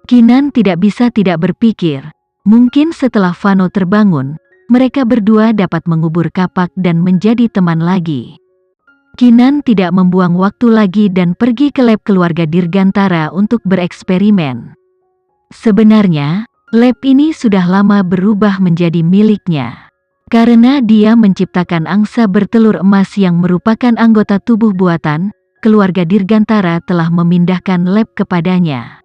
Kinan tidak bisa tidak berpikir, mungkin setelah Vano terbangun, mereka berdua dapat mengubur kapak dan menjadi teman lagi. Kinan tidak membuang waktu lagi dan pergi ke lab keluarga Dirgantara untuk bereksperimen. Sebenarnya, lab ini sudah lama berubah menjadi miliknya. Karena dia menciptakan angsa bertelur emas yang merupakan anggota tubuh buatan, keluarga Dirgantara telah memindahkan lab kepadanya.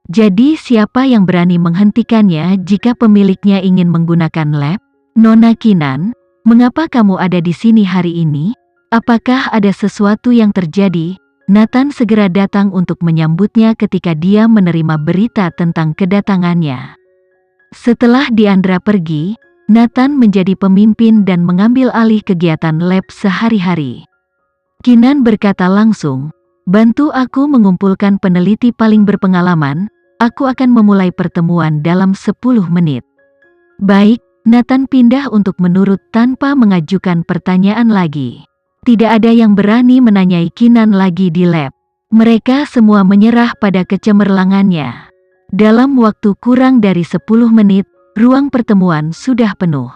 Jadi siapa yang berani menghentikannya jika pemiliknya ingin menggunakan lab? Nona Kinan, mengapa kamu ada di sini hari ini? Apakah ada sesuatu yang terjadi? Nathan segera datang untuk menyambutnya ketika dia menerima berita tentang kedatangannya. Setelah Diandra pergi, Nathan menjadi pemimpin dan mengambil alih kegiatan lab sehari-hari. Kinan berkata langsung, "Bantu aku mengumpulkan peneliti paling berpengalaman, aku akan memulai pertemuan dalam 10 menit. Baik, Nathan pindah untuk menurut tanpa mengajukan pertanyaan lagi. Tidak ada yang berani menanyai Kinan lagi di lab. Mereka semua menyerah pada kecemerlangannya. Dalam waktu kurang dari 10 menit, ruang pertemuan sudah penuh.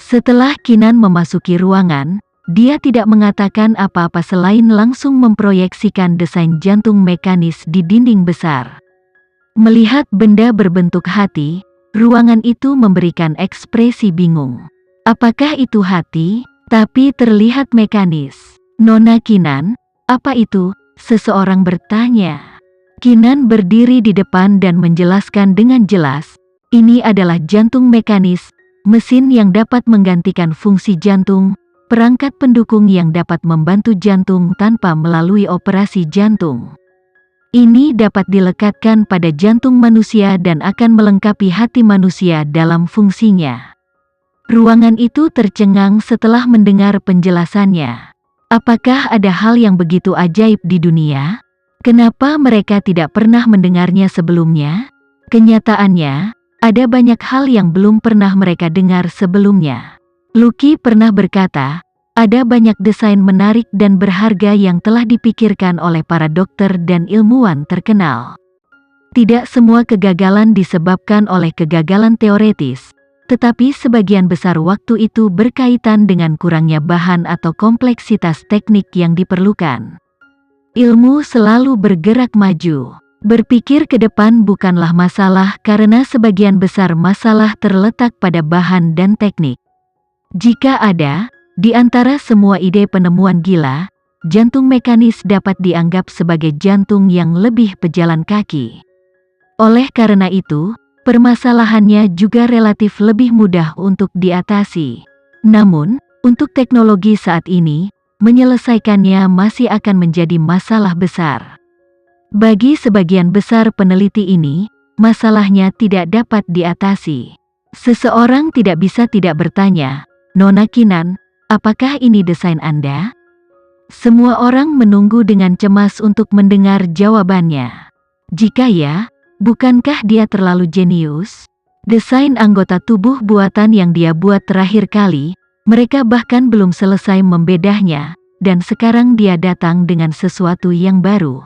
Setelah Kinan memasuki ruangan, dia tidak mengatakan apa-apa selain langsung memproyeksikan desain jantung mekanis di dinding besar. Melihat benda berbentuk hati, ruangan itu memberikan ekspresi bingung. Apakah itu hati? Tapi terlihat mekanis. Nona Kinan, apa itu? Seseorang bertanya. Kinan berdiri di depan dan menjelaskan dengan jelas, ini adalah jantung mekanis, mesin yang dapat menggantikan fungsi jantung, perangkat pendukung yang dapat membantu jantung tanpa melalui operasi jantung. Ini dapat dilekatkan pada jantung manusia dan akan melengkapi hati manusia dalam fungsinya. Ruangan itu tercengang setelah mendengar penjelasannya. Apakah ada hal yang begitu ajaib di dunia? Kenapa mereka tidak pernah mendengarnya sebelumnya? Kenyataannya, ada banyak hal yang belum pernah mereka dengar sebelumnya. Lucky pernah berkata, ada banyak desain menarik dan berharga yang telah dipikirkan oleh para dokter dan ilmuwan terkenal. Tidak semua kegagalan disebabkan oleh kegagalan teoretis, tetapi sebagian besar waktu itu berkaitan dengan kurangnya bahan atau kompleksitas teknik yang diperlukan. Ilmu selalu bergerak maju. Berpikir ke depan bukanlah masalah karena sebagian besar masalah terletak pada bahan dan teknik. Jika ada, di antara semua ide penemuan gila, jantung mekanis dapat dianggap sebagai jantung yang lebih pejalan kaki. Oleh karena itu, permasalahannya juga relatif lebih mudah untuk diatasi. Namun, untuk teknologi saat ini, menyelesaikannya masih akan menjadi masalah besar. Bagi sebagian besar peneliti ini, masalahnya tidak dapat diatasi. Seseorang tidak bisa tidak bertanya, Nona Kinan, apakah ini desain Anda? Semua orang menunggu dengan cemas untuk mendengar jawabannya. Jika ya, bukankah dia terlalu jenius? Desain anggota tubuh buatan yang dia buat terakhir kali, mereka bahkan belum selesai membedahnya, dan sekarang dia datang dengan sesuatu yang baru.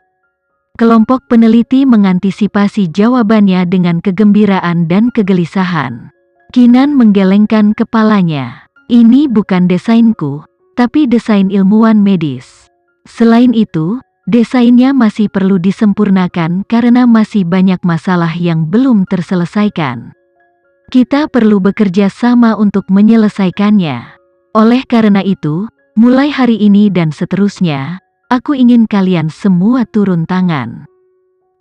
Kelompok peneliti mengantisipasi jawabannya dengan kegembiraan dan kegelisahan. Kinan menggelengkan kepalanya. Ini bukan desainku, tapi desain ilmuwan medis. Selain itu, desainnya masih perlu disempurnakan karena masih banyak masalah yang belum terselesaikan. Kita perlu bekerja sama untuk menyelesaikannya. Oleh karena itu, mulai hari ini dan seterusnya, aku ingin kalian semua turun tangan.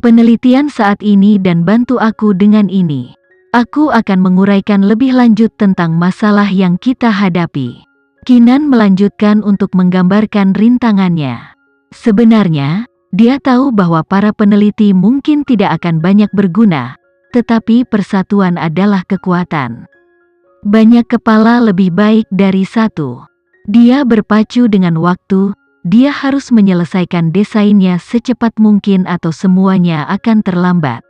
Penelitian saat ini dan bantu aku dengan ini. Aku akan menguraikan lebih lanjut tentang masalah yang kita hadapi. Kinan melanjutkan untuk menggambarkan rintangannya. Sebenarnya, dia tahu bahwa para peneliti mungkin tidak akan banyak berguna, tetapi persatuan adalah kekuatan. Banyak kepala lebih baik dari satu. Dia berpacu dengan waktu, dia harus menyelesaikan desainnya secepat mungkin atau semuanya akan terlambat.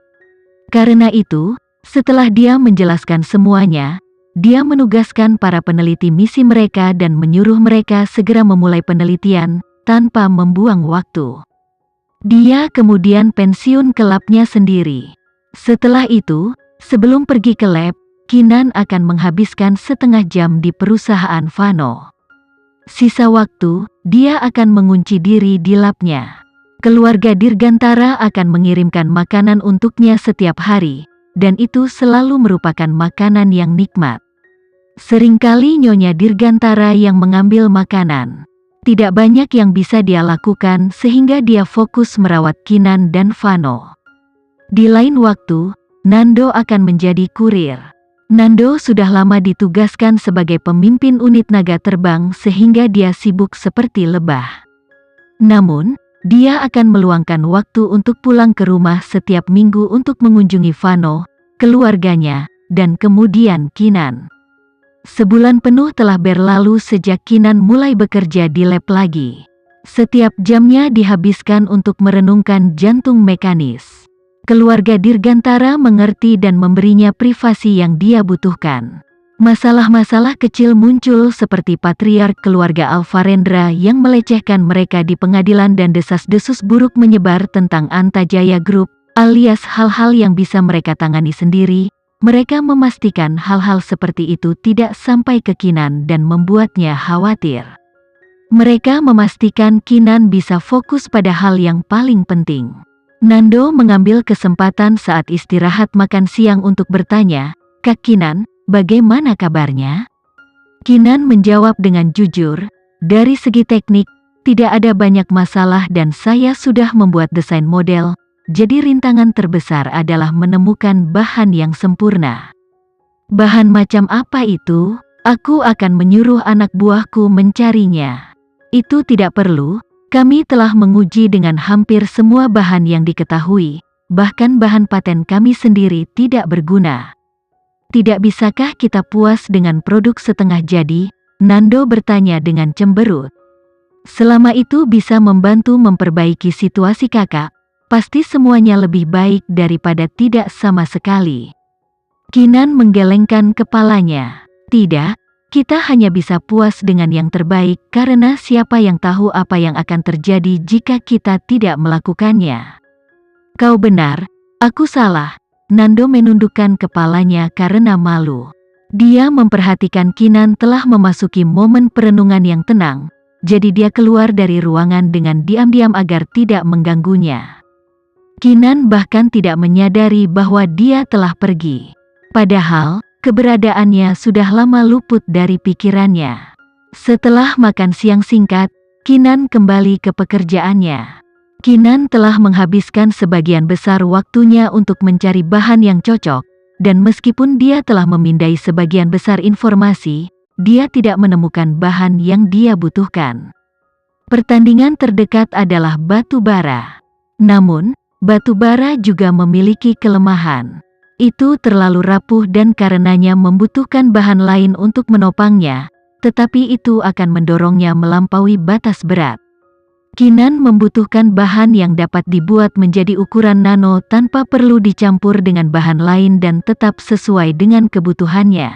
Karena itu, setelah dia menjelaskan semuanya, dia menugaskan para peneliti misi mereka dan menyuruh mereka segera memulai penelitian, tanpa membuang waktu. Dia kemudian pensiun ke labnya sendiri. Setelah itu, sebelum pergi ke lab, Kinan akan menghabiskan setengah jam di perusahaan Vano. Sisa waktu, dia akan mengunci diri di labnya. Keluarga Dirgantara akan mengirimkan makanan untuknya setiap hari, dan itu selalu merupakan makanan yang nikmat. Seringkali Nyonya Dirgantara yang mengambil makanan. Tidak banyak yang bisa dia lakukan sehingga dia fokus merawat Kinan dan Vano. Di lain waktu, Nando akan menjadi kurir. Nando sudah lama ditugaskan sebagai pemimpin unit naga terbang sehingga dia sibuk seperti lebah. Namun, dia akan meluangkan waktu untuk pulang ke rumah setiap minggu untuk mengunjungi Vano, keluarganya, dan kemudian Kinan. Sebulan penuh telah berlalu sejak Kinan mulai bekerja di lab lagi. Setiap jamnya dihabiskan untuk merenungkan jantung mekanis. Keluarga Dirgantara mengerti dan memberinya privasi yang dia butuhkan. Masalah-masalah kecil muncul seperti patriark keluarga Alvarendra yang melecehkan mereka di pengadilan dan desas-desus buruk menyebar tentang Antajaya Group, alias hal-hal yang bisa mereka tangani sendiri. Mereka memastikan hal-hal seperti itu tidak sampai ke Kinan dan membuatnya khawatir. Mereka memastikan Kinan bisa fokus pada hal yang paling penting. Nando mengambil kesempatan saat istirahat makan siang untuk bertanya, "Kak Kinan, bagaimana kabarnya?" Kinan menjawab dengan jujur, "Dari segi teknik, tidak ada banyak masalah dan saya sudah membuat desain model, jadi rintangan terbesar adalah menemukan bahan yang sempurna." "Bahan macam apa itu? Aku akan menyuruh anak buahku mencarinya." "Itu tidak perlu. Kami telah menguji dengan hampir semua bahan yang diketahui, bahkan bahan paten kami sendiri tidak berguna." "Tidak bisakah kita puas dengan produk setengah jadi?" Nando bertanya dengan cemberut. "Selama itu bisa membantu memperbaiki situasi kakak, pasti semuanya lebih baik daripada tidak sama sekali." Kinan menggelengkan kepalanya. "Tidak. Kita hanya bisa puas dengan yang terbaik karena siapa yang tahu apa yang akan terjadi jika kita tidak melakukannya." "Kau benar, aku salah." Nando menundukkan kepalanya karena malu. Dia memperhatikan Kinan telah memasuki momen perenungan yang tenang, jadi dia keluar dari ruangan dengan diam-diam agar tidak mengganggunya. Kinan bahkan tidak menyadari bahwa dia telah pergi. Padahal, keberadaannya sudah lama luput dari pikirannya. Setelah makan siang singkat, Kinan kembali ke pekerjaannya. Kinan telah menghabiskan sebagian besar waktunya untuk mencari bahan yang cocok, dan meskipun dia telah memindai sebagian besar informasi, dia tidak menemukan bahan yang dia butuhkan. Pertandingan terdekat adalah batu bara. Namun, batu bara juga memiliki kelemahan. Itu terlalu rapuh dan karenanya membutuhkan bahan lain untuk menopangnya, tetapi itu akan mendorongnya melampaui batas berat. Kinan membutuhkan bahan yang dapat dibuat menjadi ukuran nano tanpa perlu dicampur dengan bahan lain dan tetap sesuai dengan kebutuhannya.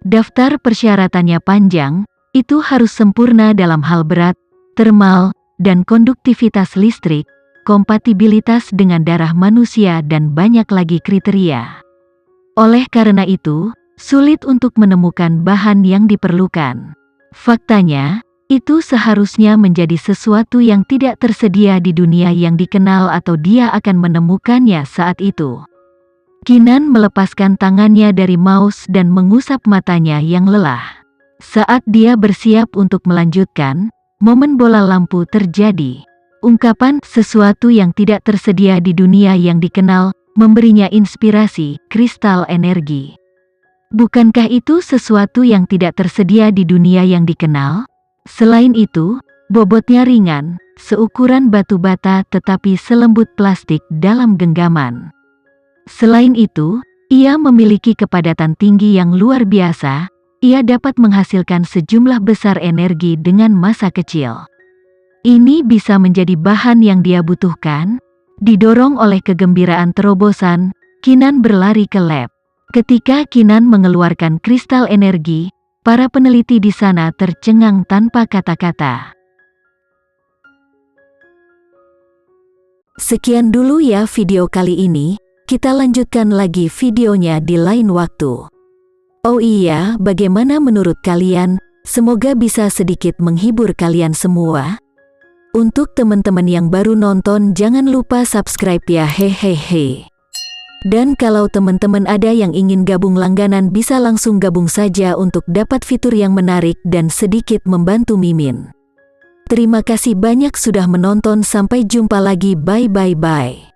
Daftar persyaratannya panjang, itu harus sempurna dalam hal berat, termal, dan konduktivitas listrik, kompatibilitas dengan darah manusia dan banyak lagi kriteria. Oleh karena itu, sulit untuk menemukan bahan yang diperlukan. Faktanya, itu seharusnya menjadi sesuatu yang tidak tersedia di dunia yang dikenal atau dia akan menemukannya saat itu. Kinan melepaskan tangannya dari mouse dan mengusap matanya yang lelah. Saat dia bersiap untuk melanjutkan, momen bola lampu terjadi. Ungkapan "sesuatu yang tidak tersedia di dunia yang dikenal" memberinya inspirasi, kristal energi. Bukankah itu sesuatu yang tidak tersedia di dunia yang dikenal? Selain itu, bobotnya ringan, seukuran batu bata tetapi selembut plastik dalam genggaman. Selain itu, ia memiliki kepadatan tinggi yang luar biasa, ia dapat menghasilkan sejumlah besar energi dengan massa kecil. Ini bisa menjadi bahan yang dia butuhkan. Didorong oleh kegembiraan terobosan, Kinan berlari ke lab. Ketika Kinan mengeluarkan kristal energi, para peneliti di sana tercengang tanpa kata-kata. Sekian dulu ya video kali ini. Kita lanjutkan lagi videonya di lain waktu. Oh iya, bagaimana menurut kalian? Semoga bisa sedikit menghibur kalian semua. Untuk teman-teman yang baru nonton, jangan lupa subscribe ya, hehehe. Dan kalau teman-teman ada yang ingin gabung langganan, bisa langsung gabung saja untuk dapat fitur yang menarik dan sedikit membantu Mimin. Terima kasih banyak sudah menonton, sampai jumpa lagi, bye.